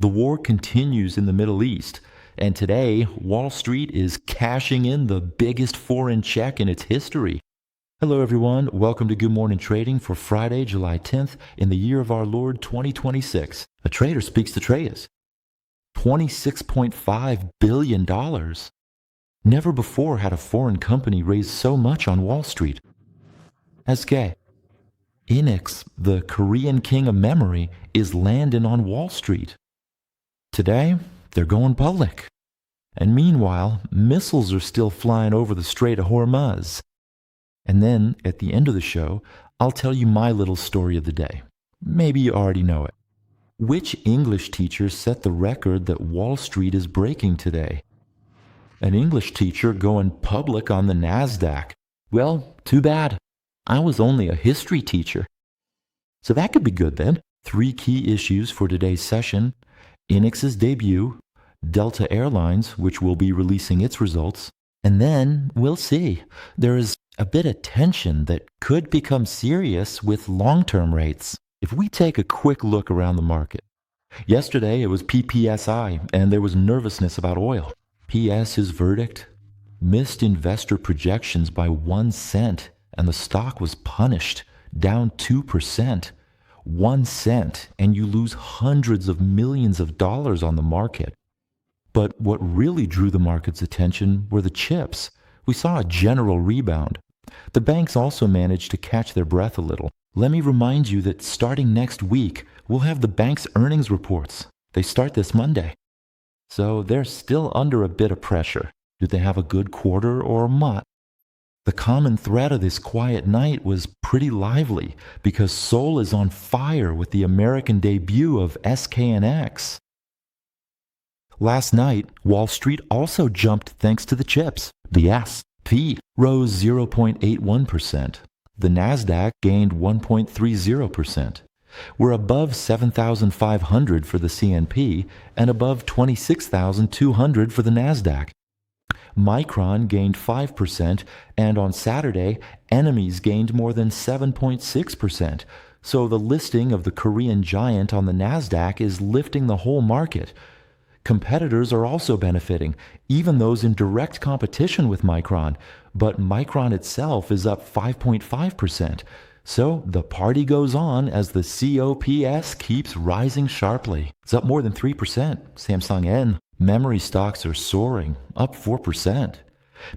The war continues in the Middle East, and today, Wall Street is cashing in the biggest foreign check in its history. Hello, everyone. Welcome to Good Morning Trading for Friday, July 10th, in the year of our Lord 2026. A trader speaks to traders. $26.5 billion. Never before had a foreign company raised so much on Wall Street. SK. Inix, the Korean king of memory, is landing on Wall Street. Today, they're going public. And meanwhile, missiles are still flying over the Strait of Hormuz. And then, at the end of the show, I'll tell you my little story of the day. Maybe you already know it. Which English teacher set the record that Wall Street is breaking today? An English teacher going public on the NASDAQ. Well, too bad. I was only a history teacher. So that could be good then. 3 key issues for today's session. Inix's debut, Delta Airlines, which will be releasing its results, and then we'll see. There is a bit of tension that could become serious with long-term rates. If we take a quick look around the market. Yesterday it was PPSI, and there was nervousness about oil. PS's verdict missed investor projections by 1 cent, and the stock was punished, down 2%. 1 cent, and you lose hundreds of millions of dollars on the market. But what really drew the market's attention were the chips. We saw a general rebound. The banks also managed to catch their breath a little. Let me remind you that starting next week, we'll have the bank's earnings reports. They start this Monday. So they're still under a bit of pressure. Do they have a good quarter or not? The common thread of this quiet night was pretty lively because Seoul is on fire with the American debut of SKNX. Last night, Wall Street also jumped thanks to the chips. The S&P rose 0.81%. The NASDAQ gained 1.30%. We're above 7,500 for the CNP and above 26,200 for the NASDAQ. Micron gained 5%, and on Saturday, enemies gained more than 7.6%. So the listing of the Korean giant on the NASDAQ is lifting the whole market. Competitors are also benefiting, even those in direct competition with Micron, but Micron itself is up 5.5%. So the party goes on as the COPS keeps rising sharply. It's up more than 3%. Samsung N. Memory stocks are soaring, up 4%.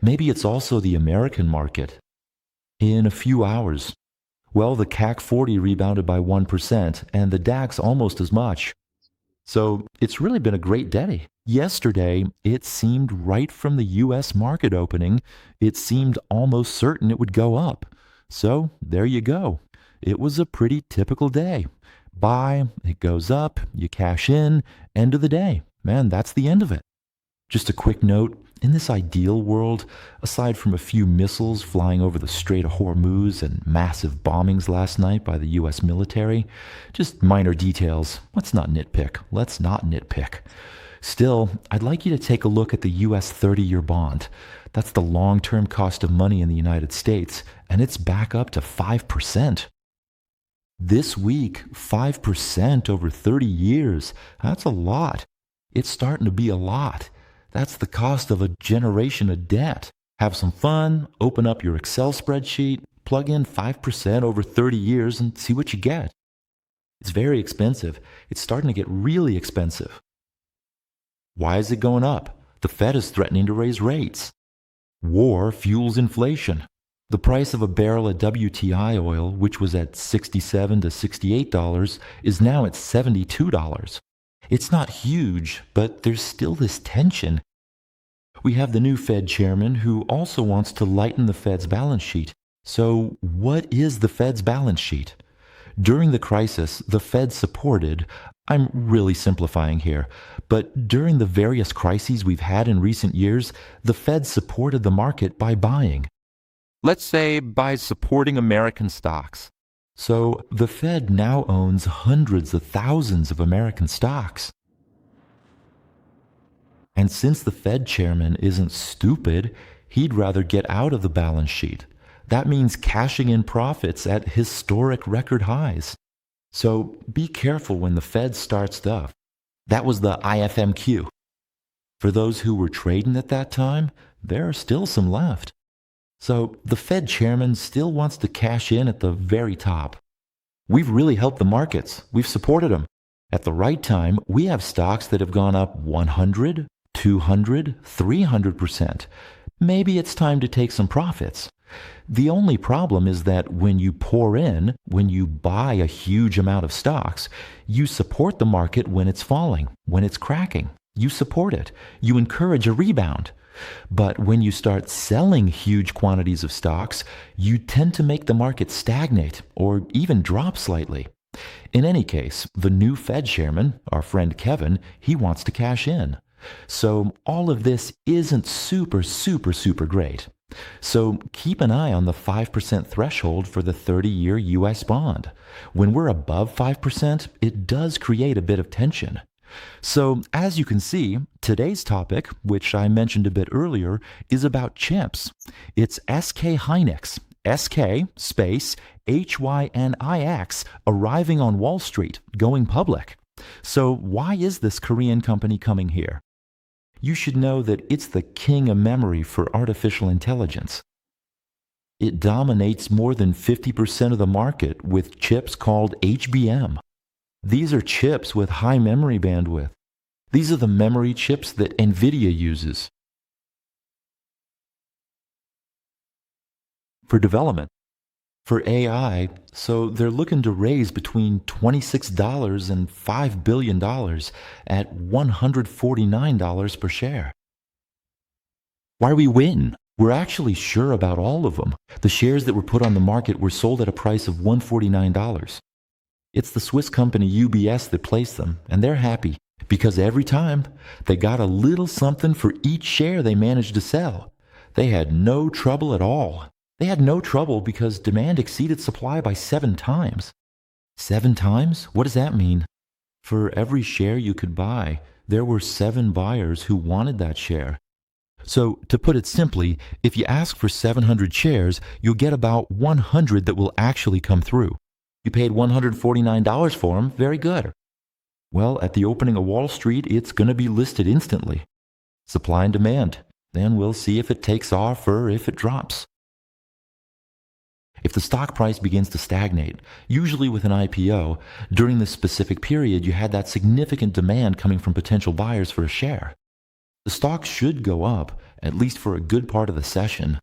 Maybe it's also the American market. In a few hours, well, the CAC 40 rebounded by 1%, and the DAX almost as much. So it's really been a great day. Yesterday, it seemed right from the U.S. market opening, it seemed almost certain it would go up. So there you go. It was a pretty typical day. Buy, it goes up, you cash in, end of the day. Man, that's the end of it. Just a quick note, in this ideal world, aside from a few missiles flying over the Strait of Hormuz and massive bombings last night by the U.S. military, just minor details. Let's not nitpick. Still, I'd like you to take a look at the U.S. 30-year bond. That's the long-term cost of money in the United States, and it's back up to 5%. This week, 5% over 30 years. That's a lot. It's starting to be a lot. That's the cost of a generation of debt. Have some fun, open up your Excel spreadsheet, plug in 5% over 30 years and see what you get. It's very expensive. It's starting to get really expensive. Why is it going up? The Fed is threatening to raise rates. War fuels inflation. The price of a barrel of WTI oil, which was at $67 to $68, is now at $72. It's not huge, but there's still this tension. We have the new Fed chairman who also wants to lighten the Fed's balance sheet. So what is the Fed's balance sheet? During the crisis, the Fed supported, I'm really simplifying here, but during the various crises we've had in recent years, the Fed supported the market by buying. Let's say by supporting American stocks. So the Fed now owns hundreds of thousands of American stocks. And since the Fed chairman isn't stupid, he'd rather get out of the balance sheet. That means cashing in profits at historic record highs. So be careful when the Fed starts stuff. That was the IFMQ. For those who were trading at that time, there are still some left. So the Fed chairman still wants to cash in at the very top. We've really helped the markets. We've supported them. At the right time, we have stocks that have gone up 100, 200, 300%. Maybe it's time to take some profits. The only problem is that when you pour in, when you buy a huge amount of stocks, you support the market when it's falling, when it's cracking. You support it. You encourage a rebound. But when you start selling huge quantities of stocks, you tend to make the market stagnate or even drop slightly. In any case, the new Fed chairman, our friend Kevin, he wants to cash in. So all of this isn't super great. So keep an eye on the 5% threshold for the 30-year US bond. When we're above 5%, it does create a bit of tension. So as you can see, today's topic, which I mentioned a bit earlier, is about chips. It's SK Hynix, SK space HYNIX, arriving on Wall Street, going public. So why is this Korean company coming here? You should know that it's the king of memory for artificial intelligence. It dominates more than 50% of the market with chips called HBM. These are chips with high memory bandwidth. These are the memory chips that NVIDIA uses for development, for AI. So they're looking to raise between $26 and $5 billion at $149 per share. Why we win? We're actually sure about all of them. The shares that were put on the market were sold at a price of $149. It's the Swiss company UBS that placed them, and they're happy because every time they got a little something for each share they managed to sell. They had no trouble at all. They had no trouble because demand exceeded supply by 7 times. 7 times? What does that mean? For every share you could buy, there were 7 buyers who wanted that share. So, to put it simply, if you ask for 700 shares, you'll get about 100 that will actually come through. You paid $149 for them, very good. Well, at the opening of Wall Street, it's going to be listed instantly. Supply and demand. Then we'll see if it takes off or if it drops. If the stock price begins to stagnate, usually with an IPO, during this specific period you had that significant demand coming from potential buyers for a share. The stock should go up, at least for a good part of the session.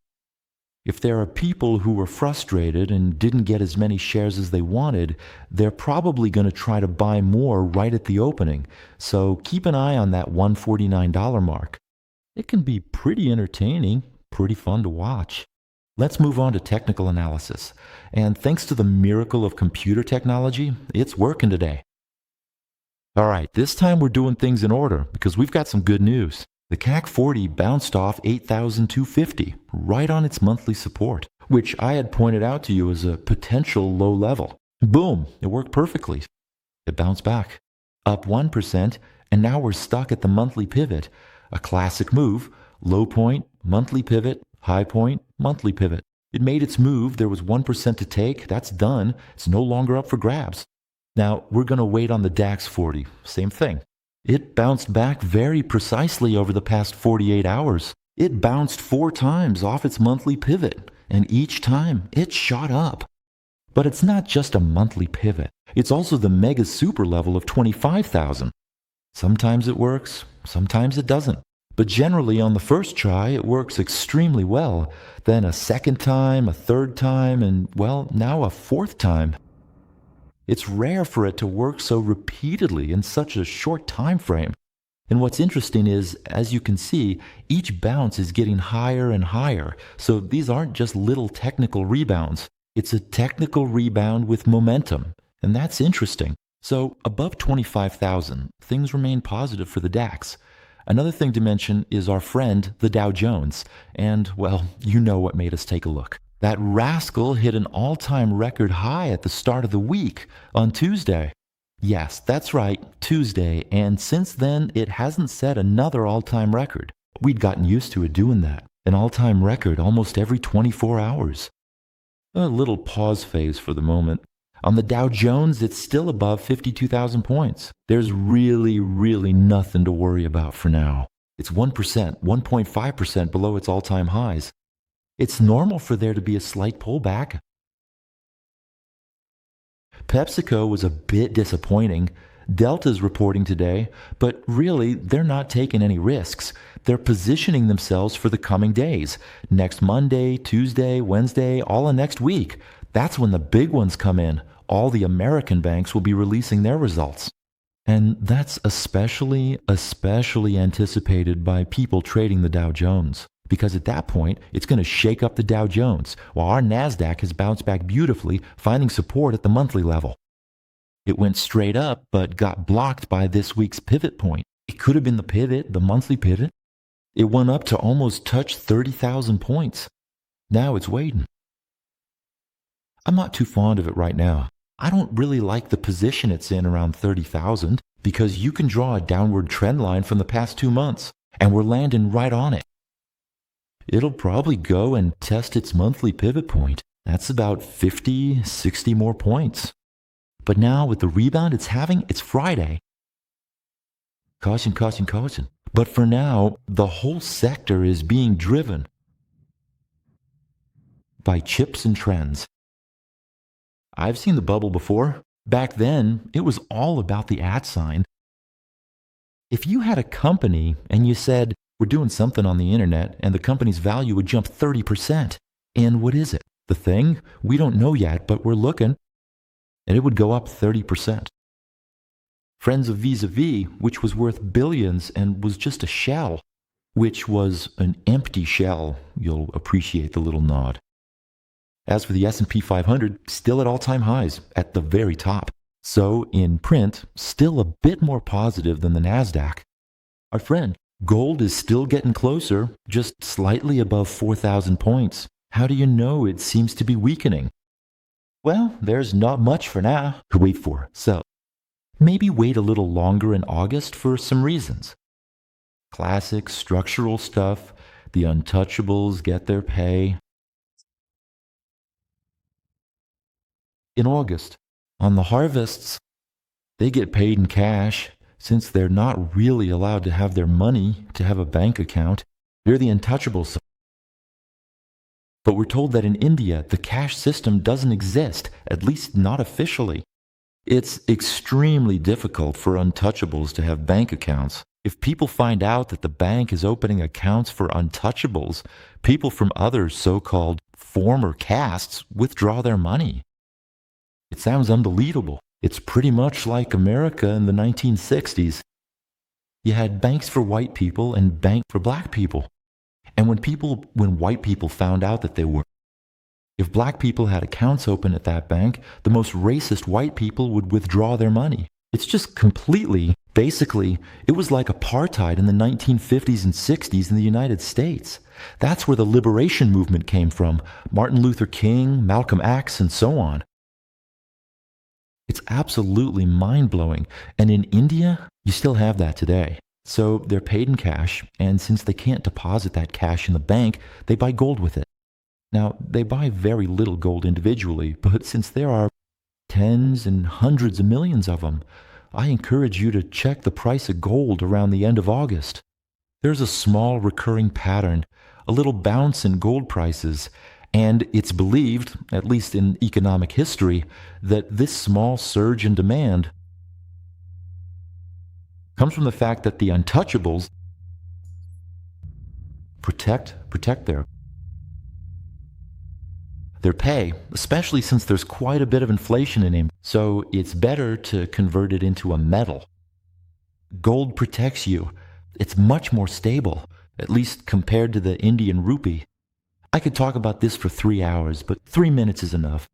If there are people who were frustrated and didn't get as many shares as they wanted, they're probably going to try to buy more right at the opening, so keep an eye on that $149 mark. It can be pretty entertaining, pretty fun to watch. Let's move on to technical analysis, and thanks to the miracle of computer technology, it's working today. Alright, this time we're doing things in order because we've got some good news. The CAC 40 bounced off 8,250, right on its monthly support, which I had pointed out to you as a potential low level. Boom, it worked perfectly. It bounced back, up 1%, and now we're stuck at the monthly pivot. A classic move, low point, monthly pivot, high point, monthly pivot. It made its move, there was 1% to take, that's done, it's no longer up for grabs. Now, we're going to wait on the DAX 40, same thing. It bounced back very precisely over the past 48 hours. It bounced 4 times off its monthly pivot, and each time it shot up. But it's not just a monthly pivot. It's also the mega super level of 25,000. Sometimes it works, sometimes it doesn't. But generally on the first try, it works extremely well. Then a second time, a third time, and well, now a 4th time. It's rare for it to work so repeatedly in such a short time frame. And what's interesting is, as you can see, each bounce is getting higher and higher. So these aren't just little technical rebounds. It's a technical rebound with momentum. And that's interesting. So above 25,000, things remain positive for the DAX. Another thing to mention is our friend, the Dow Jones. And, well, you know what made us take a look. That rascal hit an all-time record high at the start of the week, on Tuesday. Yes, that's right, Tuesday, and since then it hasn't set another all-time record. We'd gotten used to it doing that, an all-time record almost every 24 hours. A little pause phase for the moment. On the Dow Jones, it's still above 52,000 points. There's really nothing to worry about for now. It's 1%, 1.5% below its all-time highs. It's normal for there to be a slight pullback. PepsiCo was a bit disappointing. Delta's reporting today, but really, they're not taking any risks. They're positioning themselves for the coming days. Next Monday, Tuesday, Wednesday, all of next week. That's when the big ones come in. All the American banks will be releasing their results. And that's especially anticipated by people trading the Dow Jones. Because at that point, it's going to shake up the Dow Jones, while our NASDAQ has bounced back beautifully, finding support at the monthly level. It went straight up, but got blocked by this week's pivot point. It could have been the pivot, the monthly pivot. It went up to almost touch 30,000 points. Now it's waiting. I'm not too fond of it right now. I don't really like the position it's in around 30,000 because you can draw a downward trend line from the past 2 months, and we're landing right on it. It'll probably go and test its monthly pivot point. That's about 50, 60 more points. But now with the rebound it's having, it's Friday. Caution. But for now, the whole sector is being driven by chips and trends. I've seen the bubble before. Back then, it was all about the @ sign. If you had a company and you said, we're doing something on the internet, and the company's value would jump 30%. And what is it? The thing? We don't know yet, but we're looking. And it would go up 30%. Friends of Vis-a-Vis, which was worth billions and was just a shell, which was an empty shell. You'll appreciate the little nod. As for the S&P 500, still at all-time highs, at the very top. So, in print, still a bit more positive than the NASDAQ. Our friend, gold is still getting closer, just slightly above 4,000 points. How do you know it seems to be weakening? Well, there's not much for now to wait for, so maybe wait a little longer in August for some reasons. Classic structural stuff, the untouchables get their pay. In August, on the harvests, they get paid in cash. Since they're not really allowed to have their money to have a bank account, they're the untouchables. But we're told that in India, the cash system doesn't exist, at least not officially. It's extremely difficult for untouchables to have bank accounts. If people find out that the bank is opening accounts for untouchables, people from other so-called former castes withdraw their money. It sounds unbelievable. It's pretty much like America in the 1960s. You had banks for white people and banks for black people. And when white people found out that they were, if black people had accounts open at that bank, the most racist white people would withdraw their money. It's just basically, it was like apartheid in the 1950s and 60s in the United States. That's where the liberation movement came from. Martin Luther King, Malcolm X, and so on. It's absolutely mind-blowing. And in India, you still have that today. So they're paid in cash, and since they can't deposit that cash in the bank, they buy gold with it. Now, they buy very little gold individually, but since there are tens and hundreds of millions of them, I encourage you to check the price of gold around the end of August. There's a small recurring pattern, a little bounce in gold prices, and it's believed, at least in economic history, that this small surge in demand comes from the fact that the untouchables protect their pay, especially since there's quite a bit of inflation in it. So it's better to convert it into a metal. Gold protects you. It's much more stable, at least compared to the Indian rupee. I could talk about this for 3 hours, but 3 minutes is enough.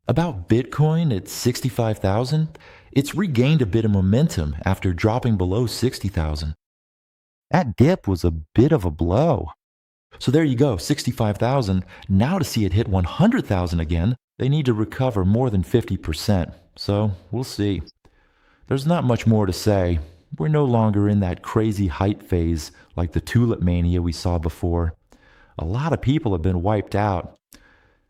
About Bitcoin at 65,000, it's regained a bit of momentum after dropping below 60,000. That dip was a bit of a blow. So there you go, 65,000. Now to see it hit 100,000 again, they need to recover more than 50%. So we'll see. There's not much more to say. We're no longer in that crazy hype phase like the tulip mania we saw before. A lot of people have been wiped out.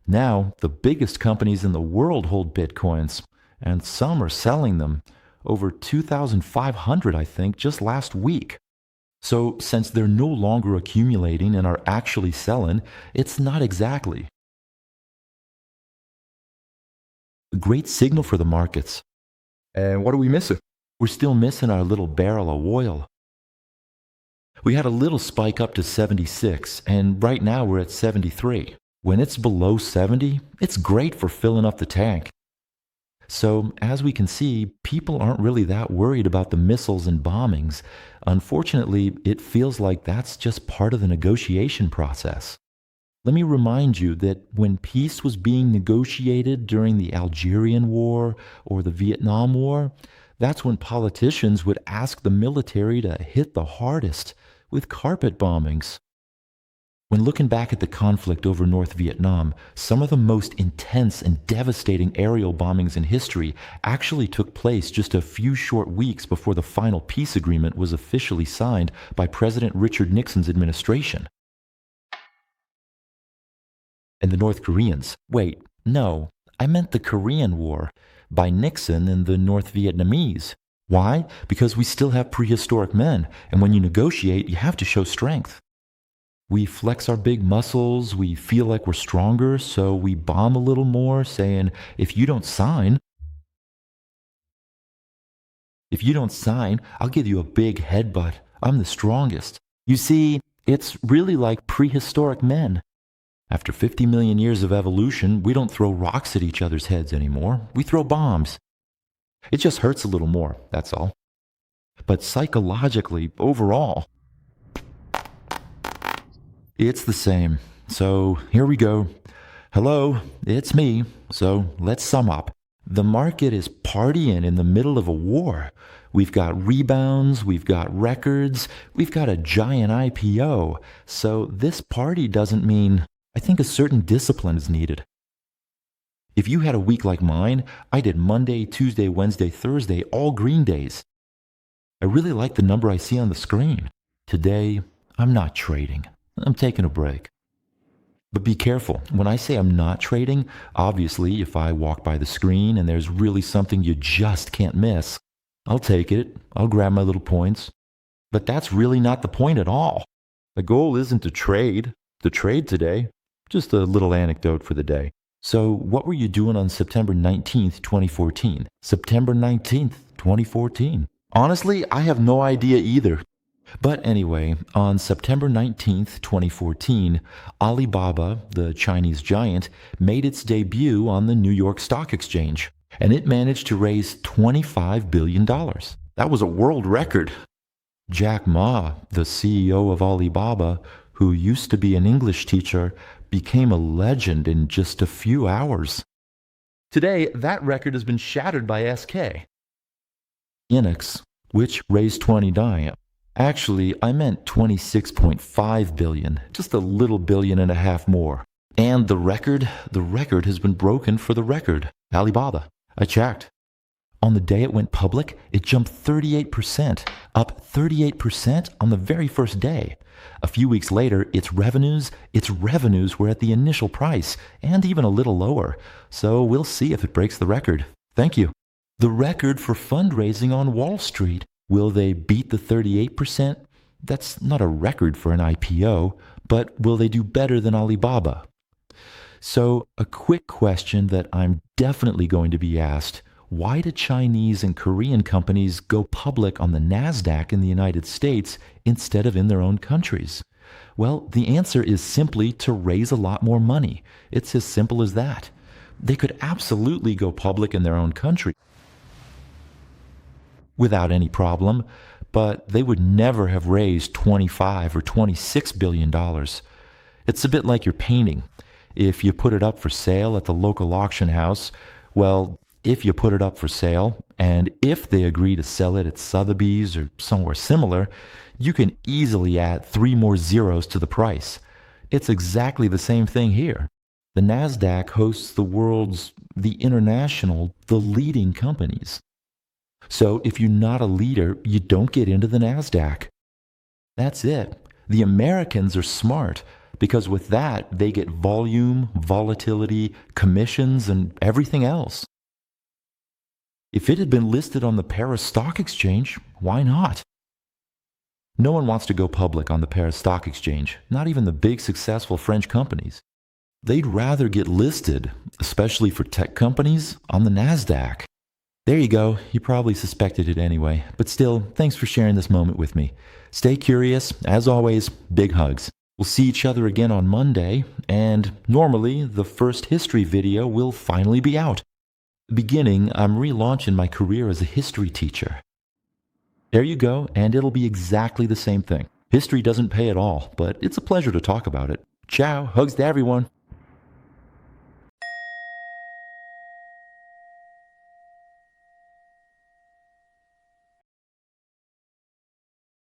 Now, the biggest companies in the world hold Bitcoins, and some are selling them. Over 2,500, I think, just last week. So, since they're no longer accumulating and are actually selling, it's not exactly a great signal for the markets. And what are we missing? We're still missing our little barrel of oil. We had a little spike up to 76, and right now we're at 73. When it's below 70, it's great for filling up the tank. So, as we can see, people aren't really that worried about the missiles and bombings. Unfortunately, it feels like that's just part of the negotiation process. Let me remind you that when peace was being negotiated during the Algerian War or the Vietnam War, that's when politicians would ask the military to hit the hardest with carpet bombings. When looking back at the conflict over North Vietnam, some of the most intense and devastating aerial bombings in history actually took place just a few short weeks before the final peace agreement was officially signed by President Richard Nixon's administration. And the North Koreans, wait, no, I meant the Korean War, by Nixon and the North Vietnamese. Why? Because we still have prehistoric men, and when you negotiate, you have to show strength. We flex our big muscles, we feel like we're stronger, so we bomb a little more, saying, if you don't sign, I'll give you a big headbutt. I'm the strongest. You see, it's really like prehistoric men. After 50 million years of evolution, we don't throw rocks at each other's heads anymore. We throw bombs. It just hurts a little more, that's all. But psychologically, overall, it's the same. So here we go. Hello, it's me. So let's sum up. The market is partying in the middle of a war. We've got rebounds, we've got records, we've got a giant IPO. So this party doesn't mean, I think a certain discipline is needed. If you had a week like mine, I did Monday, Tuesday, Wednesday, Thursday, all green days. I really like the number I see on the screen. Today, I'm not trading. I'm taking a break. But be careful. When I say I'm not trading, obviously, if I walk by the screen and there's really something you just can't miss, I'll take it. I'll grab my little points. But that's really not the point at all. The goal isn't to trade today. Just a little anecdote for the day. So what were you doing on September 19th, 2014? September 19th, 2014. Honestly, I have no idea either. But anyway, on September 19th, 2014, Alibaba, the Chinese giant, made its debut on the New York Stock Exchange, and it managed to raise $25 billion. That was a world record. Jack Ma, the CEO of Alibaba, who used to be an English teacher, became a legend in just a few hours. Today, that record has been shattered by SK. Inex, which raised 29. Actually, I meant 26.5 billion, just a little billion and a half more. And the record has been broken for the record, Alibaba. I checked. On the day it went public, it jumped 38%, up 38% on the very first day. A few weeks later, its revenues were at the initial price, and even a little lower. So we'll see if it breaks the record. Thank you. The record for fundraising on Wall Street. Will they beat the 38%? That's not a record for an IPO, but will they do better than Alibaba? So, a quick question that I'm definitely going to be asked. Why do Chinese and Korean companies go public on the NASDAQ in the United States instead of in their own countries? Well, the answer is simply to raise a lot more money. It's as simple as that. They could absolutely go public in their own country without any problem, but they would never have raised $25 or $26 billion. It's a bit like your painting. If you put it up for sale at the local auction house, well, if you put it up for sale, and if they agree to sell it at Sotheby's or somewhere similar, you can easily add 3 more zeros to the price. It's exactly the same thing here. The NASDAQ hosts the leading companies. So if you're not a leader, you don't get into the NASDAQ. That's it. The Americans are smart. because with that, they get volume, volatility, commissions, and everything else. If it had been listed on the Paris Stock Exchange, why not? No one wants to go public on the Paris Stock Exchange, not even the big successful French companies. They'd rather get listed, especially for tech companies, on the NASDAQ. There you go, you probably suspected it anyway, but still, thanks for sharing this moment with me. Stay curious, as always, big hugs. We'll see each other again on Monday, and normally the first history video will finally be out. Beginning, I'm relaunching my career as a history teacher. There you go, and it'll be exactly the same thing. History doesn't pay at all, but it's a pleasure to talk about it. Ciao, hugs to everyone.